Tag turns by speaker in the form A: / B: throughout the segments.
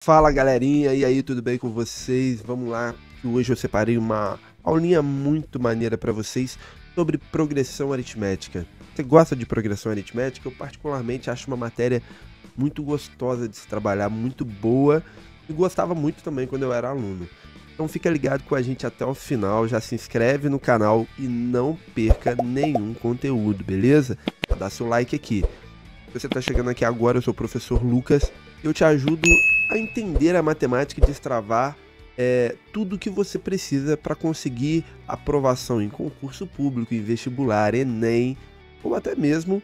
A: Fala galerinha, e aí, tudo bem com vocês? Vamos lá, que hoje eu separei uma aulinha muito maneira para vocês sobre progressão aritmética. Você gosta de progressão aritmética? Eu particularmente acho uma matéria muito gostosa de se trabalhar, muito boa, e gostava muito também quando eu era aluno. Então fica ligado com a gente até o final, já se inscreve no canal e não perca nenhum conteúdo, beleza? Dá seu like aqui. Se você está chegando aqui agora, eu sou o professor Lucas, eu te ajudo a entender a matemática e destravar tudo que você precisa para conseguir aprovação em concurso público, em vestibular, Enem, ou até mesmo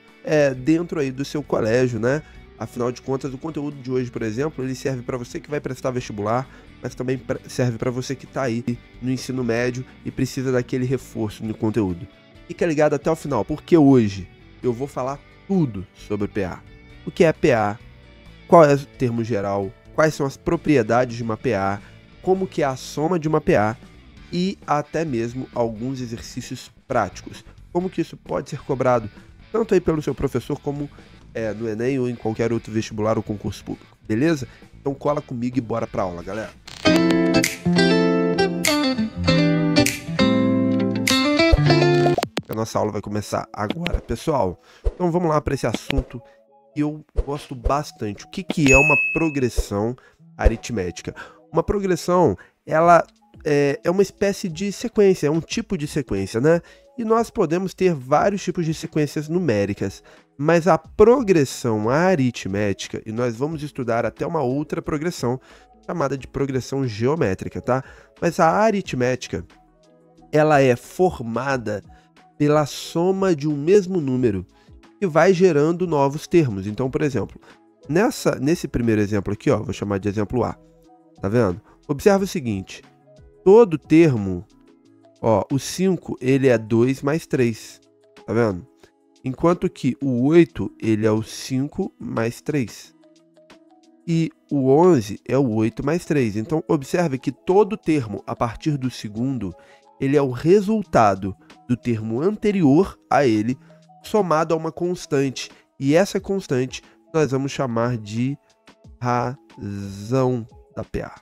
A: dentro aí do seu colégio, né? Afinal de contas, o conteúdo de hoje, por exemplo, ele serve para você que vai prestar vestibular, mas também serve para você que está aí no ensino médio e precisa daquele reforço no conteúdo. Fica ligado até o final, porque hoje eu vou falar tudo sobre PA. O que é PA? Qual é o termo geral? Quais são as propriedades de uma PA? Como que é a soma de uma PA? E até mesmo alguns exercícios práticos. Como que isso pode ser cobrado tanto aí pelo seu professor como no Enem ou em qualquer outro vestibular ou concurso público. Beleza? Então cola comigo e bora pra aula, galera. A nossa aula vai começar agora, pessoal. Então vamos lá para esse assunto que eu gosto bastante. O que é uma progressão aritmética? Uma progressão, ela é uma espécie de sequência, é um tipo de sequência, né? E nós podemos ter vários tipos de sequências numéricas, mas a progressão aritmética, e nós vamos estudar até uma outra progressão, chamada de progressão geométrica, tá? Mas a aritmética, ela é formada pela soma de um mesmo número que vai gerando novos termos. Então, por exemplo, nesse primeiro exemplo aqui, ó, vou chamar de exemplo A, tá vendo? Observa o seguinte, todo termo, ó, o 5, ele é 2 mais 3, tá vendo? Enquanto que o 8, ele é o 5 mais 3. E o 11 é o 8 mais 3. Então, observe que todo termo, a partir do segundo, ele é o resultado do termo anterior a ele, somado a uma constante. E essa constante nós vamos chamar de razão da PA.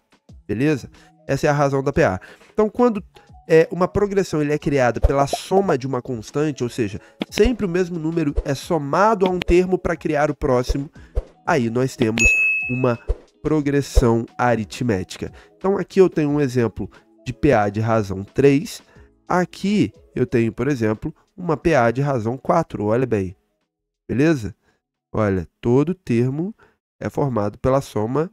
A: Beleza? Essa é a razão da PA. Então, quando uma progressão ele é criada pela soma de uma constante, ou seja, sempre o mesmo número é somado a um termo para criar o próximo, aí nós temos uma progressão aritmética. Então aqui eu tenho um exemplo de PA de razão 3, aqui eu tenho, por exemplo, uma PA de razão 4, olha bem, beleza? Olha, todo termo é formado pela soma,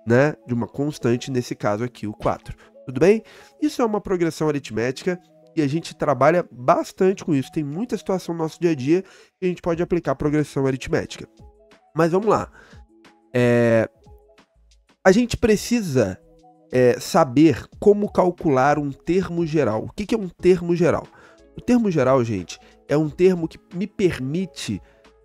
A: né, de uma constante, nesse caso aqui o 4. Tudo bem? Isso é uma progressão aritmética e a gente trabalha bastante com isso. Tem muita situação no nosso dia a dia que a gente pode aplicar progressão aritmética. Mas vamos lá. A gente precisa saber como calcular um termo geral. O que é um termo geral? O termo geral, gente, é um termo que me permite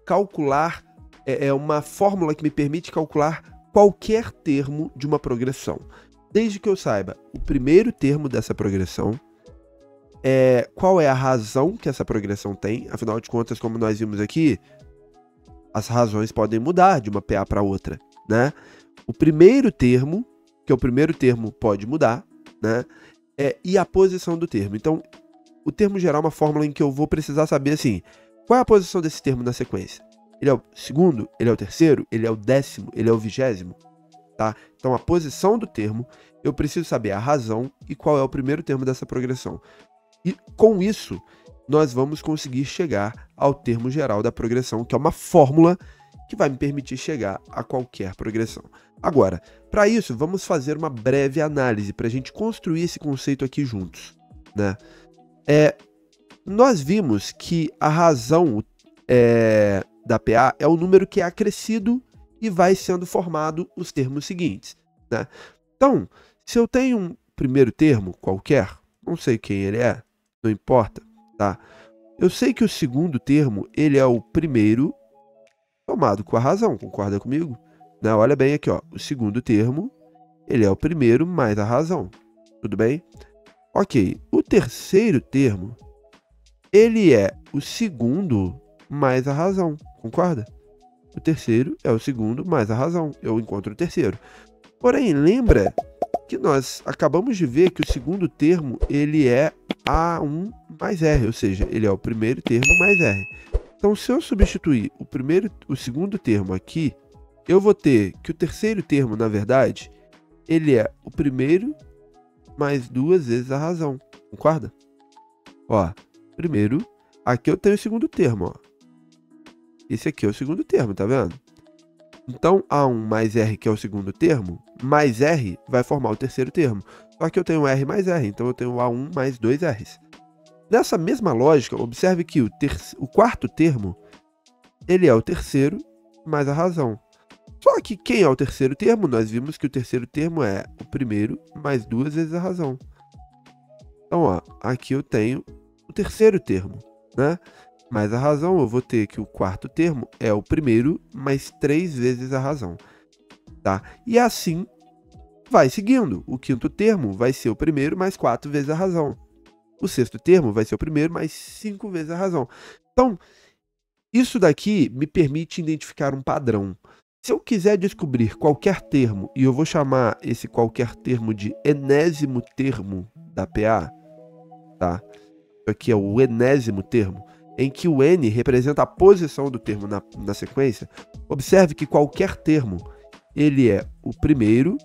A: calcular, é uma fórmula que me permite calcular qualquer termo de uma progressão. Desde que eu saiba o primeiro termo dessa progressão, qual é a razão que essa progressão tem, afinal de contas, como nós vimos aqui, as razões podem mudar de uma PA para outra, né? O primeiro termo, que é o primeiro termo, pode mudar, né? E a posição do termo. Então, o termo geral é uma fórmula em que eu vou precisar saber, assim, qual é a posição desse termo na sequência? Ele é o segundo? Ele é o terceiro? Ele é o 10º? Ele é o 20º? Tá? Então, a posição do termo, eu preciso saber a razão e qual é o primeiro termo dessa progressão. E com isso, nós vamos conseguir chegar ao termo geral da progressão, que é uma fórmula que vai me permitir chegar a qualquer progressão. Agora, para isso, vamos fazer uma breve análise para a gente construir esse conceito aqui juntos, né? Nós vimos que a razão da PA é o número que é acrescido e vai sendo formado os termos seguintes, né? Então, se eu tenho um primeiro termo qualquer, não sei quem ele é, não importa, tá? Eu sei que o segundo termo, ele é o primeiro somado com a razão, concorda comigo? Né? Olha bem aqui, ó, o segundo termo, ele é o primeiro mais a razão, tudo bem? Ok, o terceiro termo, ele é o segundo mais a razão, concorda? O terceiro é o segundo mais a razão, eu encontro o terceiro. Porém, lembra que nós acabamos de ver que o segundo termo ele é A1 mais R, ou seja, ele é o primeiro termo mais R. Então, se eu substituir o segundo termo aqui, eu vou ter que o terceiro termo, na verdade, ele é o primeiro mais duas vezes a razão. Concorda? Ó, primeiro, aqui eu tenho o segundo termo, ó. Esse aqui é o segundo termo, tá vendo? Então, A1 mais R, que é o segundo termo, mais R vai formar o terceiro termo. Só que eu tenho R mais R, então eu tenho A1 mais 2 R's. Nessa mesma lógica, observe que o quarto termo, ele é o terceiro mais a razão. Só que quem é o terceiro termo? Nós vimos que o terceiro termo é o primeiro mais duas vezes a razão. Então, ó, aqui eu tenho o terceiro termo, né? Mais a razão, eu vou ter que o quarto termo é o primeiro mais 3 vezes a razão, tá? E assim vai seguindo. O quinto termo vai ser o primeiro mais 4 vezes a razão. O sexto termo vai ser o primeiro mais 5 vezes a razão. Então, isso daqui me permite identificar um padrão. Se eu quiser descobrir qualquer termo, e eu vou chamar esse qualquer termo de enésimo termo da PA, tá? Isso aqui é o enésimo termo, em que o N representa a posição do termo na sequência. Observe que qualquer termo, ele é o primeiro,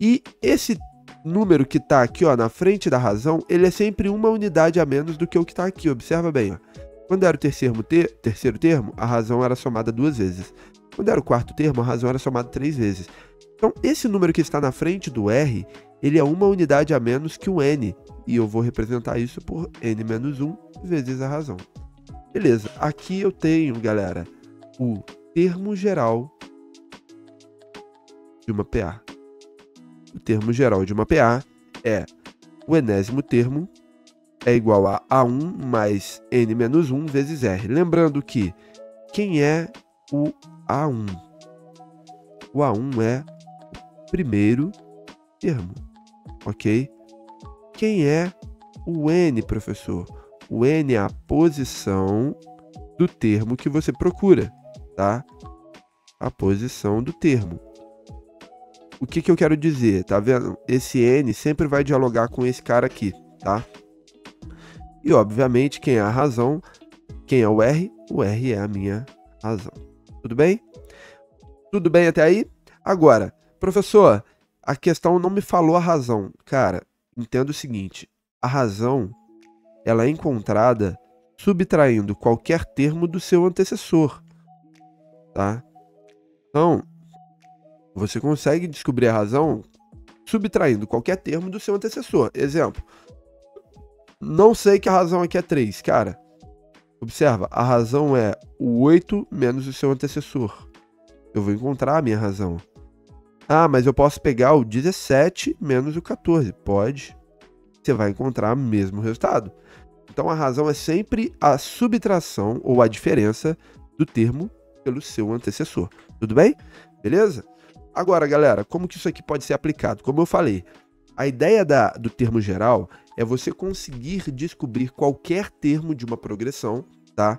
A: e esse número que está aqui, ó, na frente da razão, ele é sempre uma unidade a menos do que o que está aqui. Observa bem, ó. Quando era o terceiro termo, a razão era somada 2 vezes. Quando era o quarto termo, a razão era somada 3 vezes. Então, esse número que está na frente do R, ele é uma unidade a menos que o N. E eu vou representar isso por N menos 1 vezes a razão. Beleza, aqui eu tenho, galera, o termo geral de uma PA. O termo geral de uma PA é o enésimo termo é igual a A1 mais N menos 1 vezes R. Lembrando que quem é o A1? O A1 é o primeiro termo, ok? Quem é o N, professor? O N é a posição do termo que você procura, tá? A posição do termo. O que eu quero dizer? Tá vendo? Esse N sempre vai dialogar com esse cara aqui, tá? E, obviamente, quem é a razão? Quem é o R? O R é a minha razão. Tudo bem? Tudo bem até aí? Agora, professor, a questão não me falou a razão. Cara, entenda o seguinte. A razão, ela é encontrada subtraindo qualquer termo do seu antecessor, tá? Então, você consegue descobrir a razão subtraindo qualquer termo do seu antecessor. Exemplo, não sei que a razão aqui é 3. Cara, observa, a razão é o 8 menos o seu antecessor. Eu vou encontrar a minha razão. Ah, mas eu posso pegar o 17 menos o 14. Pode. Você vai encontrar o mesmo resultado. Então, a razão é sempre a subtração ou a diferença do termo pelo seu antecessor. Tudo bem? Beleza? Agora, galera, como que isso aqui pode ser aplicado? Como eu falei, a ideia do termo geral é você conseguir descobrir qualquer termo de uma progressão, tá?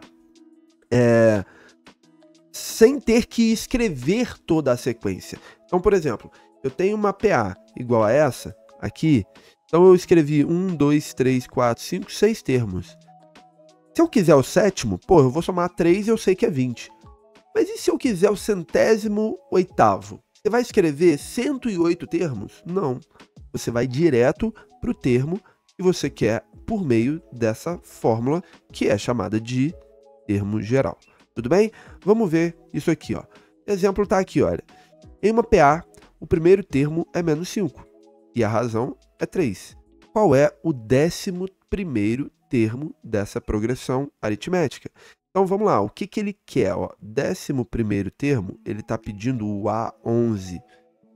A: Sem ter que escrever toda a sequência. Então, por exemplo, eu tenho uma PA igual a essa aqui, então eu escrevi 1, 2, 3, 4, 5, 6 termos. Se eu quiser o sétimo, pô, eu vou somar 3 e eu sei que é 20. Mas e se eu quiser o 108º? Você vai escrever 108 termos? Não. Você vai direto para o termo que você quer por meio dessa fórmula que é chamada de termo geral. Tudo bem? Vamos ver isso aqui, ó. O exemplo está aqui, olha. Em uma PA, o primeiro termo é menos 5 e a razão é 3. Qual é o 11º termo dessa progressão aritmética? Então vamos lá, o que ele quer? Ó? 11º termo, ele está pedindo o A11,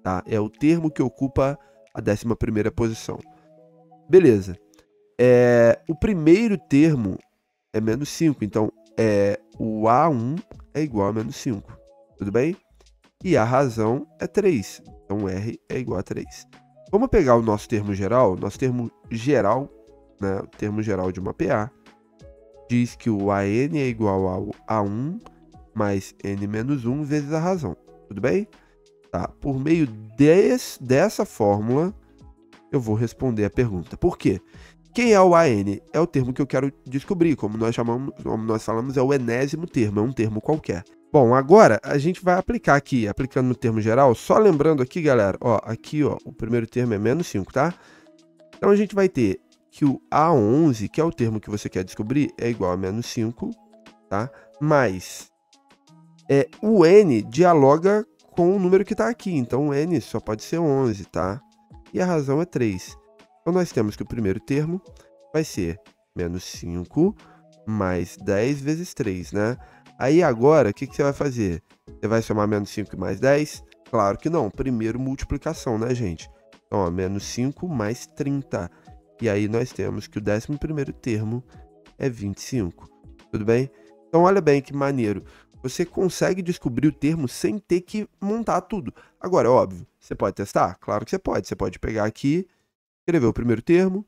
A: tá? É o termo que ocupa a 11ª posição. Beleza. O primeiro termo é menos 5, então o A1 é igual a menos 5, tudo bem? E a razão é 3, então R é igual a 3. Vamos pegar o nosso termo geral, né, o termo geral de uma PA, diz que o AN é igual ao A1 mais N menos 1 vezes a razão, tudo bem? Tá? Por meio dessa fórmula, eu vou responder a pergunta. Por quê? Quem é o AN? É o termo que eu quero descobrir. Como nós falamos, é o enésimo termo, é um termo qualquer. Bom, agora a gente vai aplicar aqui, aplicando no termo geral, só lembrando aqui, galera, ó, aqui, ó, o primeiro termo é menos 5, tá? Então a gente vai ter que o A11, que é o termo que você quer descobrir, é igual a menos 5, tá? Mas o N dialoga com o número que está aqui, então o N só pode ser 11, tá? E a razão é 3. Então nós temos que o primeiro termo vai ser menos 5 mais 10 vezes 3, né? Aí agora, o que você vai fazer? Você vai somar menos 5 e mais 10? Claro que não. Primeiro multiplicação, né, gente? Então, ó, menos 5 mais 30. E aí nós temos que o 11º termo é 25. Tudo bem? Então, olha bem que maneiro. Você consegue descobrir o termo sem ter que montar tudo. Agora, óbvio, você pode testar? Claro que você pode. Você pode pegar aqui, escrever o primeiro termo,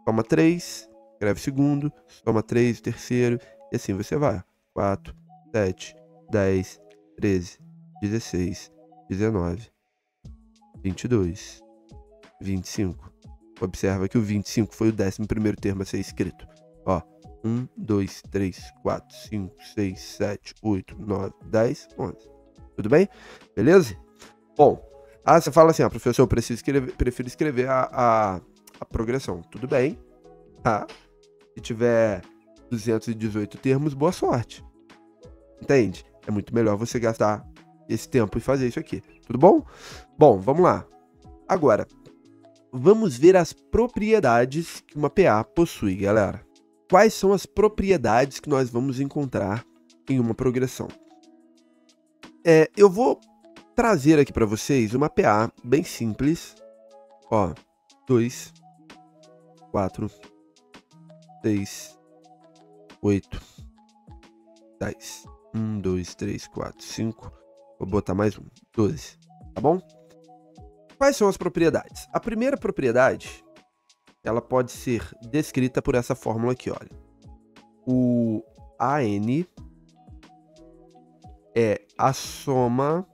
A: soma 3, escreve o segundo, soma 3, o terceiro, e assim você vai. 4, 7, 10, 13, 16, 19, 22, 25. Observa que o 25 foi o 11º termo a ser escrito. Ó, 1, 2, 3, 4, 5, 6, 7, 8, 9, 10, 11. Tudo bem? Beleza? Bom, você fala assim, professor, eu prefiro escrever a progressão. Tudo bem, tá? Se tiver 218 termos, boa sorte. Entende? É muito melhor você gastar esse tempo e fazer isso aqui. Tudo bom? Bom, vamos lá. Agora, vamos ver as propriedades que uma PA possui, galera. Quais são as propriedades que nós vamos encontrar em uma progressão? Eu vou trazer aqui para vocês uma PA bem simples. Ó, 2, 4, 6, 8, 10. 1, 2, 3, 4, 5. Vou botar mais 12. Tá bom? Quais são as propriedades? A primeira propriedade, ela pode ser descrita por essa fórmula aqui, olha. O AN é a soma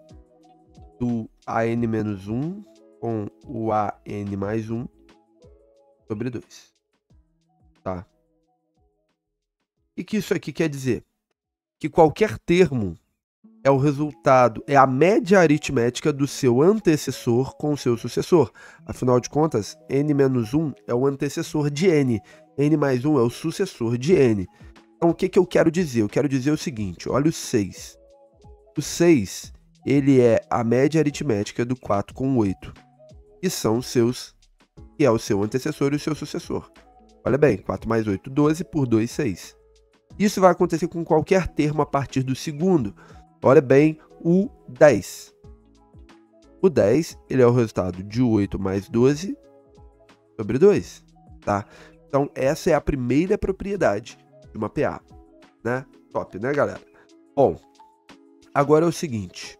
A: do AN-1 com o AN mais 1 sobre 2. Tá? E que isso aqui quer dizer? Que qualquer termo é o resultado, é a média aritmética do seu antecessor com o seu sucessor. Afinal de contas, n-1 é o antecessor de n, n mais 1 é o sucessor de n. Então, o que eu quero dizer? Eu quero dizer o seguinte, olha o 6. O 6, ele é a média aritmética do 4 com o 8, que são os seus, que é o seu antecessor e o seu sucessor. Olha bem, 4 mais 8, 12, por 2, 6. Isso vai acontecer com qualquer termo a partir do segundo. Olha bem o 10. O 10, ele é o resultado de 8 mais 12 sobre 2, tá? Então, essa é a primeira propriedade de uma PA, né? Top, né, galera? Bom, agora é o seguinte.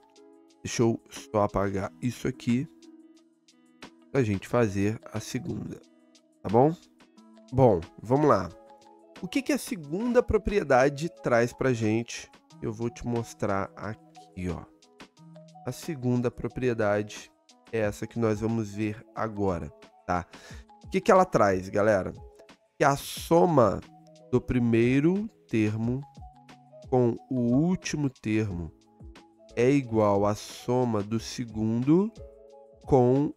A: Deixa eu só apagar isso aqui pra gente fazer a segunda, tá bom? Bom, vamos lá. O que a segunda propriedade traz pra gente? Eu vou te mostrar aqui, ó. A segunda propriedade é essa que nós vamos ver agora, tá? O que ela traz, galera? Que a soma do primeiro termo com o último termo é igual à soma do segundo com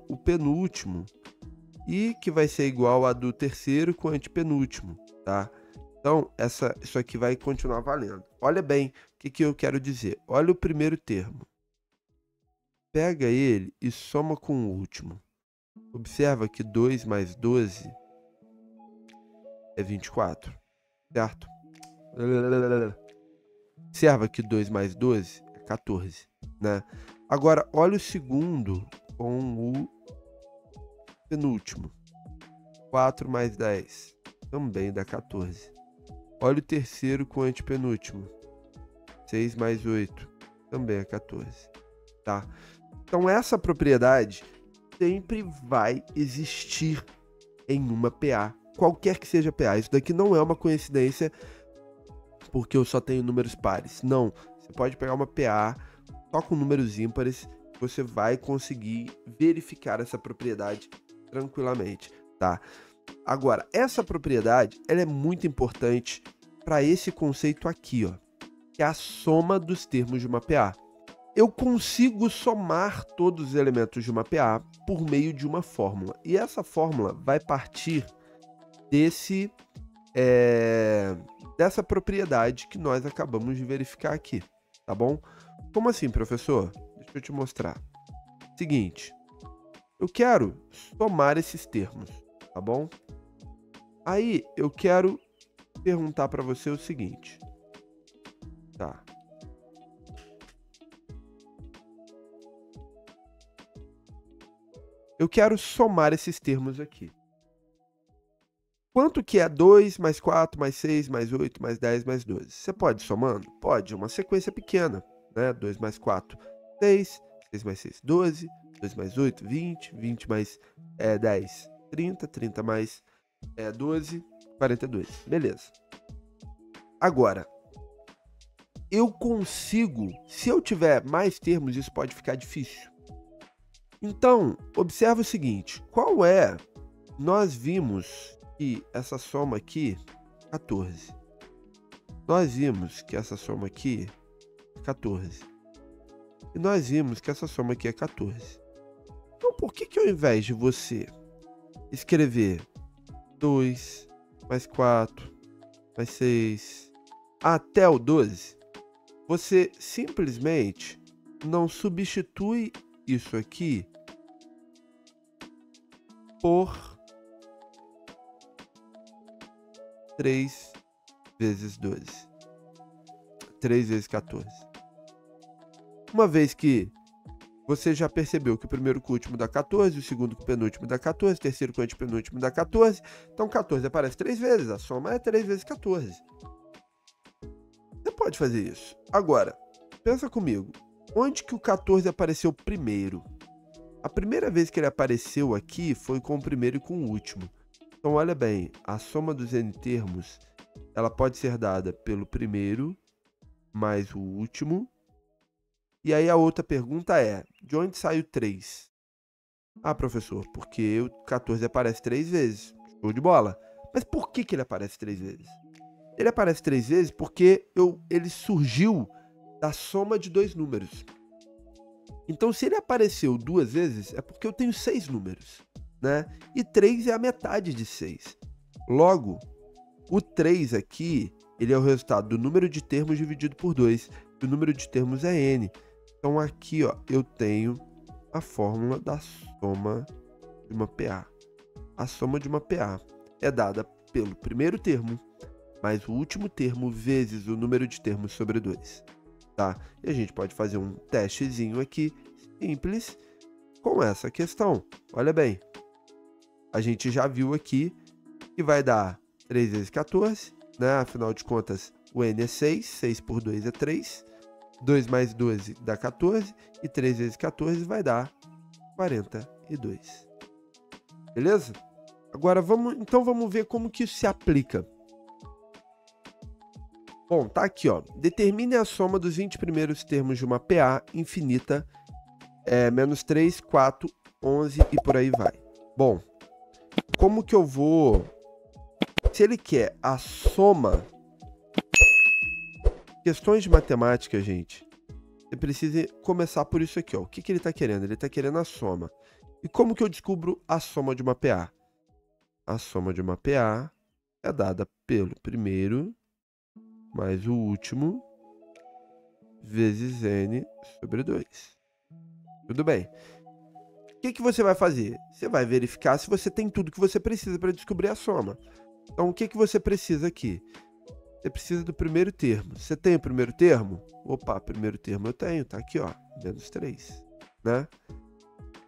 A: o penúltimo. E que vai ser igual a do terceiro com o antepenúltimo, tá? Então, isso aqui vai continuar valendo. Olha bem o que eu quero dizer. Olha o primeiro termo. Pega ele e soma com o último. Observa que 2 mais 12 é 24, certo? Observa que 2 mais 12 é 14, né? Agora, olha o segundo com o penúltimo. 4 mais 10 também dá 14. Olha o terceiro com o antepenúltimo. 6 mais 8 também é 14. Tá? Então essa propriedade sempre vai existir em uma PA. Qualquer que seja a PA. Isso daqui não é uma coincidência porque eu só tenho números pares. Não. Você pode pegar uma PA só com números ímpares você vai conseguir verificar essa propriedade tranquilamente, tá? Agora, essa propriedade, ela é muito importante para esse conceito aqui, ó, que é a soma dos termos de uma PA. Eu consigo somar todos os elementos de uma PA por meio de uma fórmula. E essa fórmula vai partir dessa propriedade que nós acabamos de verificar aqui, tá bom? Como assim, professor? Deixa eu te mostrar. Seguinte, eu quero somar esses termos, tá bom? Aí eu quero perguntar para você o seguinte, tá? Eu quero somar esses termos aqui. Quanto que é 2 mais 4 mais 6 mais 8 mais 10 mais 12? Você pode ir somando? Pode, é uma sequência pequena, né? 2 mais 4, 6, 6 mais 6, 12, 2 mais 8, 20, 20 mais 10, 30, 30 mais 12, 42. Beleza. Agora, eu consigo, se eu tiver mais termos, isso pode ficar difícil. Então, observa o seguinte, nós vimos que essa soma aqui, 14. Nós vimos que essa soma aqui, 14. E nós vimos que essa soma aqui é 14. Então, por que ao invés de você escrever 2 mais 4 mais 6 até o 12, você simplesmente não substitui isso aqui por 3 vezes 12. 3 vezes 14. Uma vez que você já percebeu que o primeiro com o último dá 14, o segundo com o penúltimo dá 14, o terceiro com o antepenúltimo dá 14. Então 14 aparece 3 vezes, a soma é 3 vezes 14. Você pode fazer isso. Agora, pensa comigo, onde que o 14 apareceu primeiro? A primeira vez que ele apareceu aqui foi com o primeiro e com o último. Então, olha bem, a soma dos n termos, ela pode ser dada pelo primeiro mais o último. E aí a outra pergunta é, de onde sai o 3? Ah, professor, porque o 14 aparece 3 vezes. Show de bola. Mas por que ele aparece 3 vezes? Ele aparece 3 vezes porque ele surgiu da soma de 2 números. Então, se ele apareceu 2 vezes, é porque eu tenho 6 números, né? E 3 é a metade de 6. Logo, o 3 aqui, ele é o resultado do número de termos dividido por 2. O número de termos é n. Então, aqui, ó, eu tenho a fórmula da soma de uma PA. A soma de uma PA é dada pelo primeiro termo mais o último termo vezes o número de termos sobre 2. Tá? E a gente pode fazer um testezinho aqui, simples, com essa questão. Olha bem, a gente já viu aqui que vai dar 3 vezes 14, né? Afinal de contas, o n é 6, 6 por 2 é 3, 2 mais 12 dá 14, e 3 vezes 14 vai dar 42. Beleza? Agora, vamos ver como que isso se aplica. Bom, tá aqui, ó. Determine a soma dos 20 primeiros termos de uma PA infinita, menos 3, 4, 11 e por aí vai. Bom, como que eu vou... Se ele quer a soma... Questões de matemática, gente, você precisa começar por isso aqui, ó. O que ele está querendo? Ele está querendo a soma. E como que eu descubro a soma de uma PA? A soma de uma PA é dada pelo primeiro mais o último vezes n sobre 2. Tudo bem. O que você vai fazer? Você vai verificar se você tem tudo que você precisa para descobrir a soma. Então, o que você precisa aqui? Você precisa do primeiro termo. Você tem o primeiro termo? Opa, primeiro termo eu tenho, tá aqui, ó, menos 3, né?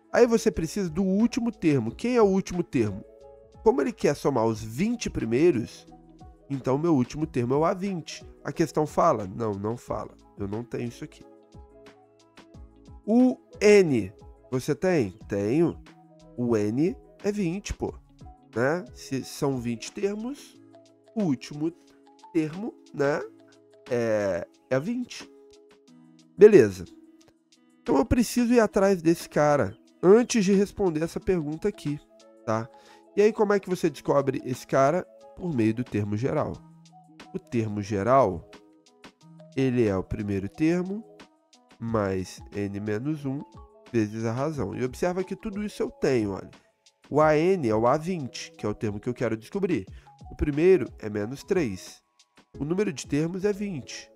A: Aí você precisa do último termo. Quem é o último termo? Como ele quer somar os 20 primeiros, então meu último termo é o A20. A questão fala? Não, não fala. Eu não tenho isso aqui. O N, você tem? Tenho. O N é 20, pô. Né? Se são 20 termos, o último termo, né, é 20. Beleza. Então eu preciso ir atrás desse cara antes de responder essa pergunta aqui, tá? E aí como é que você descobre esse cara? Por meio do termo geral. O termo geral, ele é o primeiro termo mais n menos 1 vezes a razão. E observa que tudo isso eu tenho, olha. O AN é o A20, que é o termo que eu quero descobrir. O primeiro é menos 3. O número de termos é 20.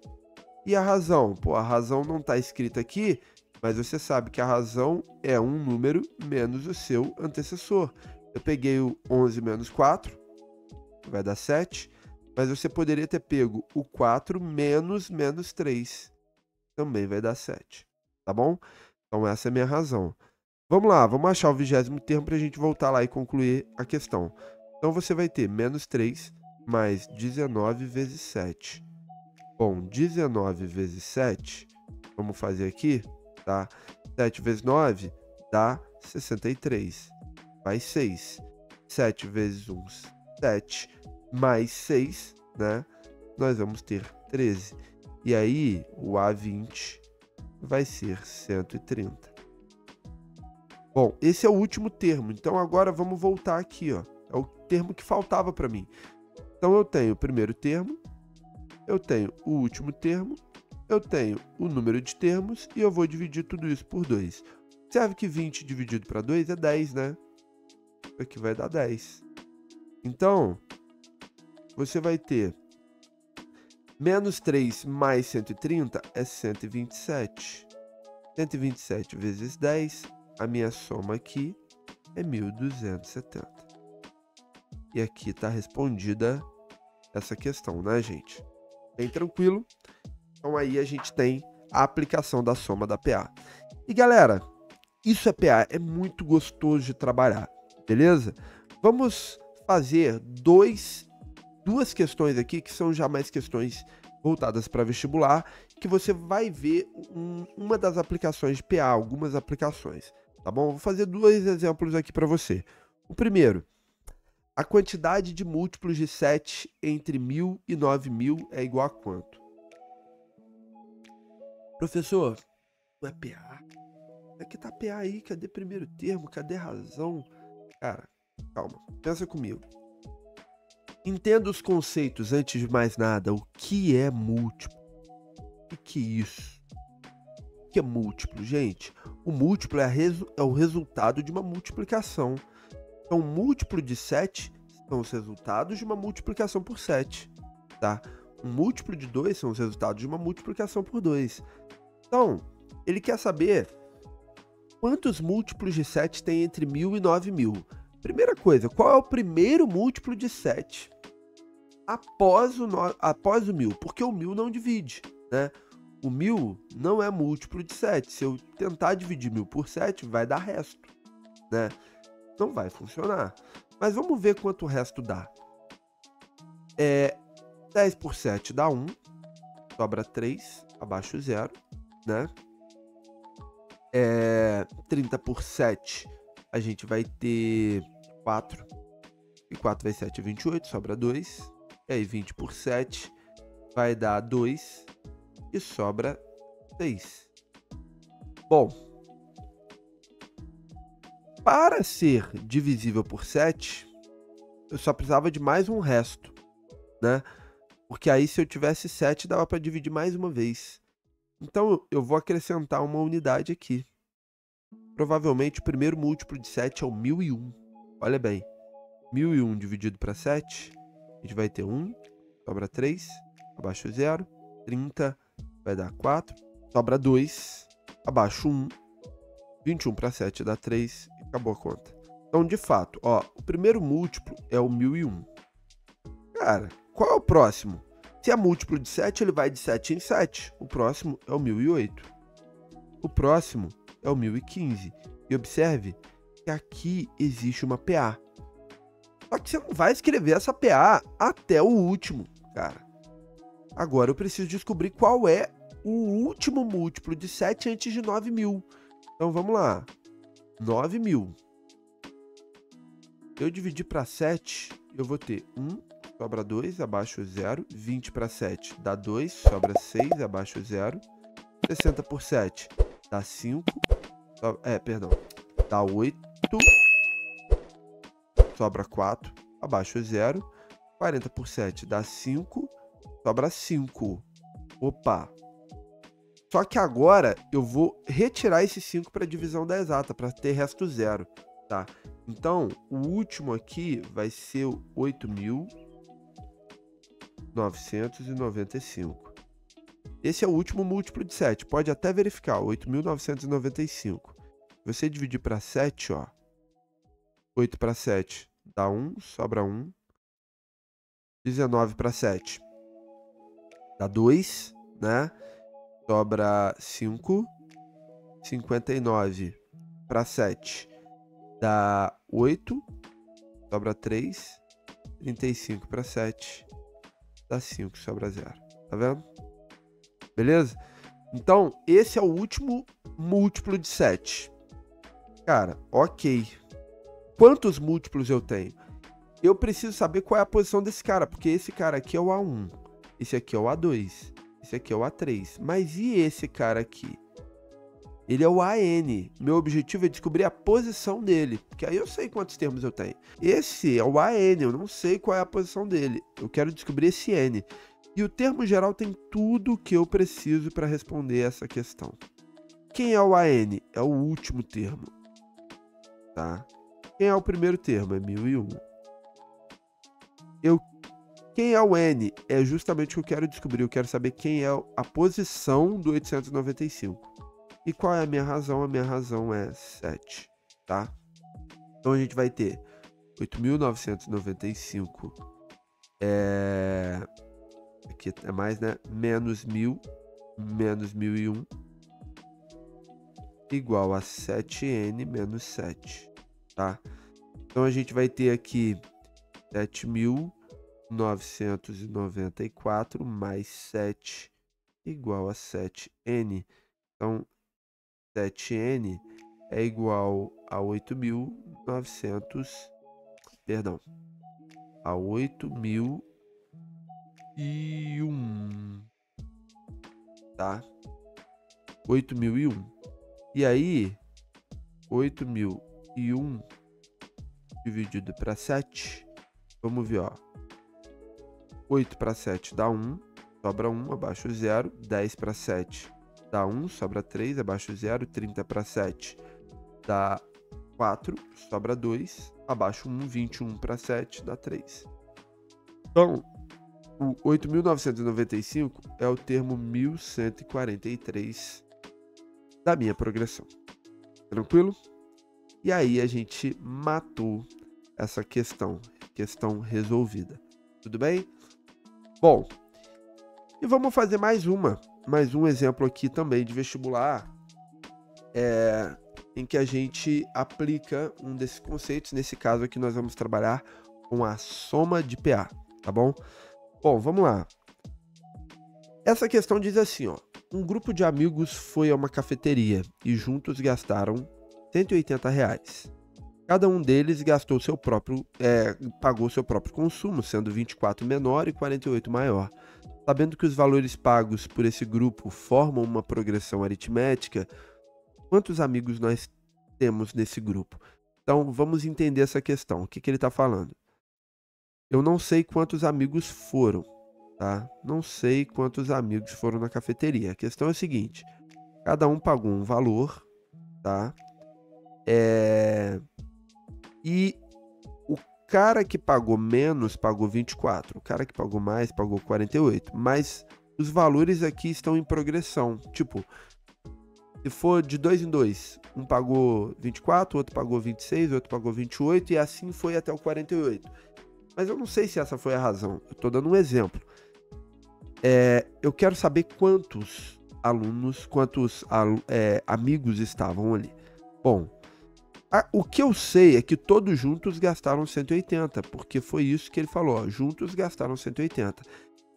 A: E a razão? Pô, a razão não está escrita aqui, mas você sabe que a razão é um número menos o seu antecessor. Eu peguei o 11 menos 4, vai dar 7, mas você poderia ter pego o 4 menos 3, também vai dar 7, tá bom? Então essa é a minha razão. Vamos lá, vamos achar o 20º termo para a gente voltar lá e concluir a questão. Então você vai ter menos 3 mais 19 vezes 7. Bom, 19 vezes 7, vamos fazer aqui, tá? 7 vezes 9 dá 63, mais 6. 7 vezes 1, 7, mais 6, né? Nós vamos ter 13. E aí, o A20 vai ser 130. Bom, esse é o último termo. Então, agora vamos voltar aqui, ó. É o termo que faltava para mim. Então, eu tenho o primeiro termo, eu tenho o último termo, eu tenho o número de termos e eu vou dividir tudo isso por 2. Observe que 20 dividido para 2 é 10, né? Aqui vai dar 10. Então, você vai ter menos 3 mais 130 é 127. 127 vezes 10, a minha soma aqui é 1.270. E aqui está respondida essa questão, né, gente? Bem tranquilo. Então aí a gente tem a aplicação da soma da PA. E galera, isso é PA, é muito gostoso de trabalhar, beleza? Vamos fazer duas questões aqui que são já mais questões voltadas para vestibular, que você vai ver uma das aplicações de PA, algumas aplicações, tá bom? Vou fazer dois exemplos aqui para você. O primeiro, a quantidade de múltiplos de 7 entre 1.000 e 9.000 é igual a quanto? Professor, não é PA? Aqui tá PA aí, cadê primeiro termo? Cadê razão? Cara, calma, pensa comigo. Entenda os conceitos antes de mais nada. O que é múltiplo? O que é isso? O que é múltiplo, gente? O múltiplo é o resultado de uma multiplicação. Então, múltiplo de 7 são os resultados de uma multiplicação por 7, tá? Um múltiplo de 2 são os resultados de uma multiplicação por 2. Então, ele quer saber quantos múltiplos de 7 tem entre 1.000 e 9.000. Primeira coisa, qual é o primeiro múltiplo de 7 após o 1.000? Porque o 1.000 não divide, né? O 1.000 não é múltiplo de 7. Se eu tentar dividir 1.000 por 7, vai dar resto, né? Não vai funcionar. Mas vamos ver quanto o resto dá. 10 por 7 dá 1, sobra 3, abaixo 0, né? 30 por 7, a gente vai ter 4, e 4 vezes 7 é 28, sobra 2, e aí 20 por 7 vai dar 2, e sobra 6. Bom, para ser divisível por 7, eu só precisava de mais um resto, né? Porque aí se eu tivesse 7, dava para dividir mais uma vez. Então eu vou acrescentar uma unidade aqui. Provavelmente o primeiro múltiplo de 7 é o 1.001. Olha bem, 1.001 dividido para 7, a gente vai ter 1, sobra 3, abaixo 0, 30, vai dar 4, sobra 2, abaixo 1, 21 para 7 dá 3, e acabou a conta. Então, de fato, ó, o primeiro múltiplo é o 1.001. Cara, qual é o próximo? Se é múltiplo de 7, ele vai de 7 em 7. O próximo é o 1.008. O próximo é o 1.015. E observe que aqui existe uma PA. Só que você não vai escrever essa PA até o último, cara. Agora eu preciso descobrir qual é o último múltiplo de 7 antes de 9.000. Então vamos lá. 9.000. Eu dividir para 7, eu vou ter 1, sobra 2, abaixo 0. 20 para 7 dá 2, sobra 6, abaixo 0. 60 por 7 dá 5, perdão, dá 8, sobra 4, abaixo 0, 40 por 7 dá 5, sobra 5. Opa! Só que agora eu vou retirar esse 5 para a divisão da exata, para ter resto 0, tá? Então, o último aqui vai ser o 8.995. Esse é o último múltiplo de 7. Pode até verificar, 8.995. Se você dividir para 7, ó. 8 para 7 dá 1, sobra 1. 19 para 7 dá 2, né? Sobra 5. 59 para 7 dá 8. Sobra 3. 35 para 7 dá 5, sobra 0. Tá vendo? Beleza? Então, esse é o último múltiplo de 7. Cara, ok. Quantos múltiplos eu tenho? Eu preciso saber qual é a posição desse cara, porque esse cara aqui é o A1, esse aqui é o A2, esse aqui é o A3. Mas e esse cara aqui? Ele é o AN. Meu objetivo é descobrir a posição dele, porque aí eu sei quantos termos eu tenho. Esse é o AN, eu não sei qual é a posição dele. Eu quero descobrir esse N. E o termo geral tem tudo o que eu preciso para responder essa questão. Quem é o AN? É o último termo. Tá? Quem é o primeiro termo? É 1001. Quem é o N? É justamente o que eu quero descobrir. Eu quero saber quem é a posição do 895. E qual é a minha razão? A minha razão é 7, tá? Então a gente vai ter 8.995 aqui é mais, né? Menos 1.000 menos 1001 igual a 7n menos 7, tá? Então a gente vai ter aqui 7.994 mais 7 igual a 7n. Então 7n é igual a 8.900, perdão, a 8.001, tá? 8.001. E aí, 8.001 dividido para 7, vamos ver, ó. 8 para 7 dá 1, sobra 1, abaixo 0. 10 para 7 dá 1, sobra 3, abaixo 0. 30 para 7 dá 4, sobra 2, abaixo 1. 21 para 7 dá 3. Então, o 8.995 é o termo 1143 da minha progressão. Tranquilo? E aí a gente matou essa questão resolvida. Tudo bem? Bom, e vamos fazer mais um exemplo aqui também de vestibular, em que a gente aplica um desses conceitos. Nesse caso aqui nós vamos trabalhar com a soma de PA, tá bom? Bom, vamos lá. Essa questão diz assim, ó. Um grupo de amigos foi a uma cafeteria e juntos gastaram R$180. Cada um deles gastou pagou seu próprio consumo, sendo 24 menor e 48 maior. Sabendo que os valores pagos por esse grupo formam uma progressão aritmética, quantos amigos nós temos nesse grupo? Então, vamos entender essa questão. O que ele está falando? Eu não sei quantos amigos foram, tá? Não sei quantos amigos foram na cafeteria. A questão é a seguinte: cada um pagou um valor, tá? E o cara que pagou menos pagou 24, o cara que pagou mais pagou 48, mas os valores aqui estão em progressão. Tipo, se for de 2 em 2, um pagou 24, outro pagou 26, outro pagou 28 e assim foi até o 48. Mas eu não sei se essa foi a razão. Eu tô dando um exemplo. Eu quero saber quantos amigos estavam ali. Bom, o que eu sei é que todos juntos gastaram 180, porque foi isso que ele falou, ó, juntos gastaram 180.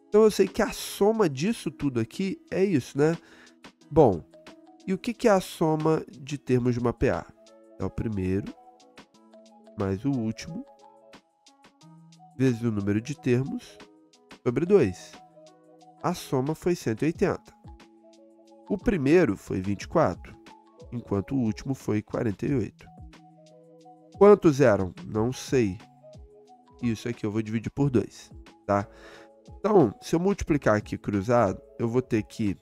A: Então eu sei que a soma disso tudo aqui é isso, né? Bom, e o que é a soma de termos de uma PA? É o primeiro mais o último vezes o número de termos sobre 2. A soma foi 180. O primeiro foi 24. enquanto o último foi 48. Quantos eram? Não sei. Isso aqui eu vou dividir por 2, tá? Então, se eu multiplicar aqui cruzado, eu vou ter que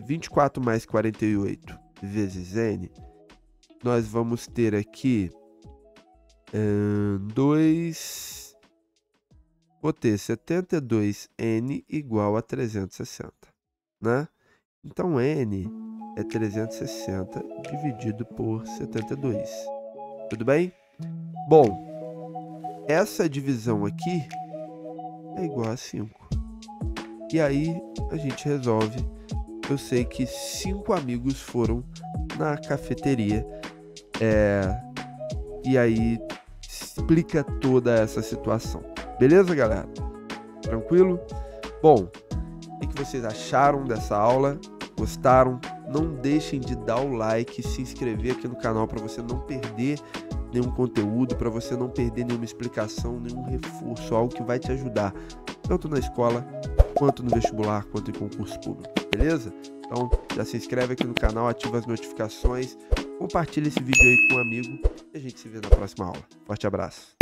A: 24 mais 48 vezes n, nós vamos ter aqui 2... Vou ter 72n igual a 360, né? Então, n é 360 dividido por 72. Tudo bem? Bom, essa divisão aqui é igual a 5. E aí, a gente resolve. Eu sei que 5 amigos foram na cafeteria. E aí, explica toda essa situação. Beleza, galera? Tranquilo? Bom, o que vocês acharam dessa aula? Gostaram? Não deixem de dar o like e se inscrever aqui no canal para você não perder nenhum conteúdo, para você não perder nenhuma explicação, nenhum reforço, algo que vai te ajudar, tanto na escola, quanto no vestibular, quanto em concurso público. Beleza? Então, já se inscreve aqui no canal, ativa as notificações, compartilha esse vídeo aí com um amigo e a gente se vê na próxima aula. Forte abraço!